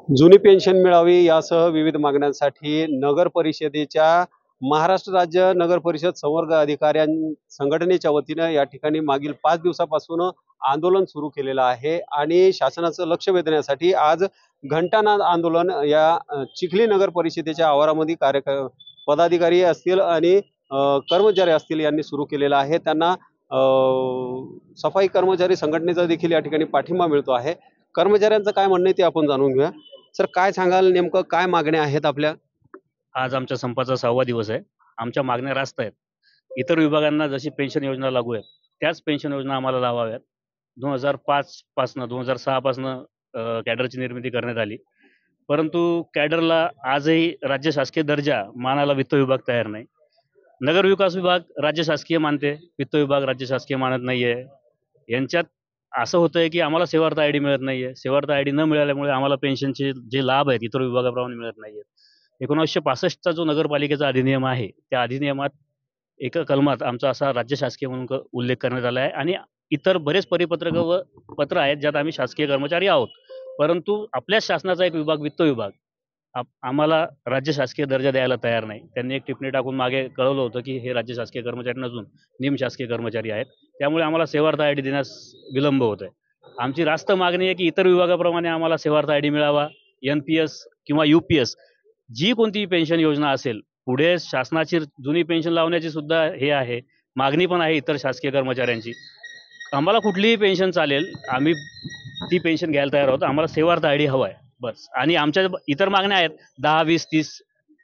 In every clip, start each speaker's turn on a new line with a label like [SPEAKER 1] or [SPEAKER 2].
[SPEAKER 1] जुनी पेन्शन मिळावी यासह विविध मागण्यांसाठी नगर परिषदेच्या महाराष्ट्र राज्य नगर परिषद संवर्ग अधिकाऱ्यां संघटनेच्या वतीनं या ठिकाणी मागील 5 दिवसापासून आंदोलन सुरू केलेलं आहे आणि शासनाचं लक्ष वेधण्यासाठी आज घंटानाद आंदोलन या चिखली नगर परिषदेच्या आवारामध्ये पदाधिकारी असतील आणि कर्मचारी असतील यांनी सुरू केलेलं आहे। त्यांना सफाई कर्मचारी संघटनेचा देखील या ठिकाणी पाठिंबा मिळतो आहे। कर्मचाऱ्यांचं काय म्हणणं आहे ते आपण जाणून घेऊया। सर, काय सांगाल, नेमकं काय मागण्या आहेत आपल्या?
[SPEAKER 2] आज आमच्या संपाचा 6वा दिवस आहे। आमच्या मागण्या रास्त आहेत। इतर विभागांना जशी पेन्शन योजना लागू आहे त्याच पेन्शन योजना आम्हाला लावाव्यात। 2005 पासनं 2006 पासनं कॅडरची निर्मिती करण्यात आली, परंतु कॅडरला आजही राज्य शासकीय दर्जा मानायला वित्त विभाग तयार नाही। नगर विकास विभाग राज्य शासकीय मानते, वित्त विभाग राज्य शासकीय मानत नाहीये। यांच्यात असं होतंय की आम्हाला सेवार्थ आयडी मिळत नाहीये। सेवार्थ आयडी न मिळाल्यामुळे आम्हाला पेन्शनचे जे लाभ आहेत इतर विभागाप्रमाणे मिळत नाहीयेत। 1965चा जो नगरपालिकेचा अधिनियम आहे त्या अधिनियमात एका कलमात आमचा असा राज्य शासकीय म्हणून उल्लेख करण्यात आला आहे आणि इतर बरेच परिपत्रक व पत्र आहेत ज्यात आम्ही शासकीय कर्मचारी आहोत, परंतु आपल्याच शासनाचा एक विभाग वित्त विभाग आम्हाला राज्य शासकीय दर्जा द्यायला तयार नाही। त्यांनी एक टिप्पणी टाकून मागे कळवलं होतं की हे राज्य शासकीय कर्मचारी नसून निमशासकीय कर्मचारी आहेत, त्यामुळे आम्हाला सेवार्थ आयडी देण्यास विलंब होत आहे। आमची रास्त मागणी आहे की इतर विभागाप्रमाणे आम्हाला सेवार्थ आयडी मिळावा। NPS किंवा UPS जी कोणती पेन्शन योजना असेल, पुढे शासनाची जुनी पेन्शन लावण्याची सुद्धा हे आहे, मागणी पण आहे इतर शासकीय कर्मचाऱ्यांची। आम्हाला कुठलीही पेन्शन चालेल, आम्ही ती पेन्शन घ्यायला तयार आहोत। आम्हाला सेवार्थ आयडी हवा आहे बस। आणि आमच्या इतर मागण्या आहेत 10, 20, 30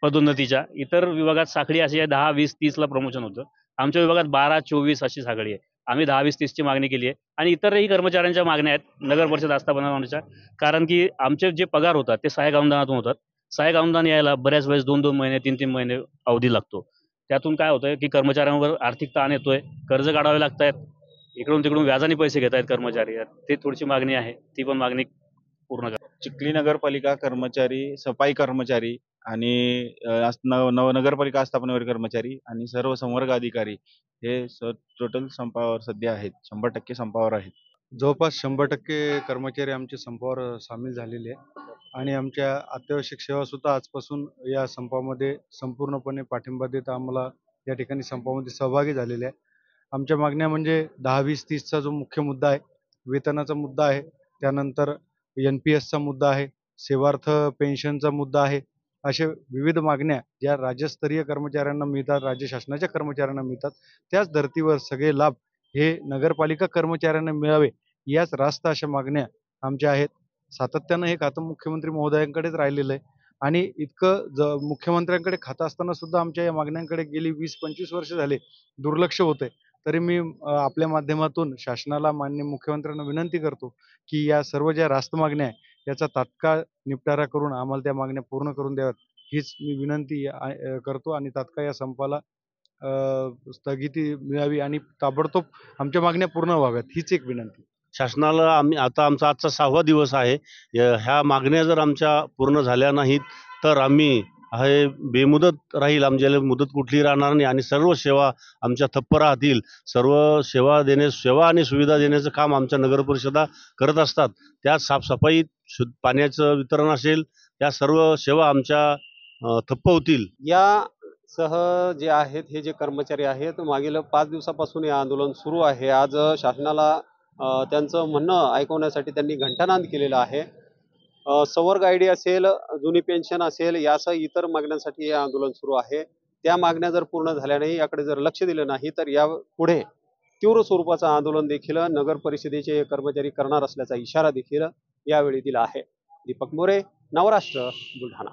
[SPEAKER 2] पदोन्नतीच्या। इतर विभागात साखळी अशी आहे 10, 20, 30ला प्रमोशन होतं, आमच्या विभागात 12, 24 अशी साखळी आहे। आम्ही 10, 20, 30ची मागणी केली आहे आणि इतरही कर्मचाऱ्यांच्या मागण्या आहेत नगर परिषद आस्थापनाच्या, कारण की आमचे जे पगार होतात ते सहाय्यक अनुदानातून होतात। सहाय्यक अनुदान यायला बऱ्याच वेळेस 2-2 महिने 3-3 महिने अवधी लागतो। त्यातून काय होतंय की कर्मचाऱ्यांवर आर्थिक ताण येतोय, कर्ज काढावे लागतायत, इकडून तिकडून व्याजाने पैसे घेत आहेत कर्मचारी। ते थोडीशी मागणी आहे, ती पण मागणी पूर्ण करा।
[SPEAKER 3] चिखली नगरपालिका कर्मचारी, सफाई कर्मचारी आणि नगरपालिका आस्थापनेवर कर्मचारी आणि सर्व संवर्ग अधिकारी हे टोटल संपावर सध्या आहेत, 100% संपावर आहेत।
[SPEAKER 4] जवळपास 100% कर्मचारी आमचे संपावर सामील झालेले आहे आणि आमच्या अत्यावश्यक सेवा सुद्धा आजपासून या संपामध्ये संपूर्णपणे पाठिंबा देत आम्हाला या ठिकाणी संपामध्ये सहभागी झालेले आहे। आमच्या मागण्या म्हणजे 10, 20, 30चा जो मुख्य मुद्दा आहे, वेतनाचा मुद्दा आहे, त्यानंतर NPSचा मुद्दा आहे, सेवार्थ पेन्शनचा मुद्दा आहे। अशा विविध मागण्या ज्या राज्यस्तरीय कर्मचाऱ्यांना मिळतात, राज्य शासनाच्या कर्मचाऱ्यांना मिळतात, त्याच धर्तीवर सगळे लाभ हे नगरपालिका कर्मचाऱ्यांना मिळावे, याच रास्त अशा मागण्या आमच्या आहेत। सातत्यानं हे खातं मुख्यमंत्री महोदयांकडेच राहिलेलं आहे आणि इतकं मुख्यमंत्र्यांकडे खातं असताना सुद्धा आमच्या या मागण्यांकडे गेली 20-25 वर्ष झाले दुर्लक्ष होतंय। तरी मी आपल्या माध्यमातून शासनाला, माननीय मुख्यमंत्र्यांना विनंती करतो की या सर्व ज्या रास्त मागण्या आहे याचा तात्काळ निपटारा करून आम्हाला त्या मागण्या पूर्ण करून द्याव्यात, हीच मी विनंती करतो आणि तात्काळ या संपाला स्थगिती मिळावी आणि ताबडतोब आमच्या मागण्या पूर्ण व्हाव्यात, हीच एक विनंती
[SPEAKER 5] शासनाला। आता आमचा आजचा 6वा दिवस आहे। ह्या मागण्या जर आमच्या पूर्ण झाल्या नाहीत तर आम्ही हे बेमुदत राहील, आमच्याला मुदत कुठली राहणार नाही आणि सर्व सेवा आमच्या ठप्प राहतील। सर्व सेवा आणि सुविधा देण्याचं काम आमच्या नगर परिषदा करत असतात। त्यात साफसफाई, पाण्याचं वितरण असेल, त्या सर्व सेवा आमच्या ठप्प होतील।
[SPEAKER 1] यासह जे आहेत हे जे कर्मचारी आहेत, मागील 5 दिवसापासून हे आंदोलन सुरू आहे। आज शासनाला त्यांचं म्हणणं ऐकवण्यासाठी त्यांनी घंटानाद केलेला आहे। संवर्ग आयडी असेल, जुनी पेन्शन असेल, यासह इतर मागण्यांसाठी हे आंदोलन सुरू आहे। त्या मागण्या जर पूर्ण झाल्या नाही, याकडे जर लक्ष दिलं नाही तर या पुढे तीव्र स्वरूपाचं आंदोलन देखील नगर परिषदेचे कर्मचारी करणार असल्याचा इशारा देखील यावेळी दिला आहे। दीपक मोरे, नवराष्ट्र, बुलढाणा।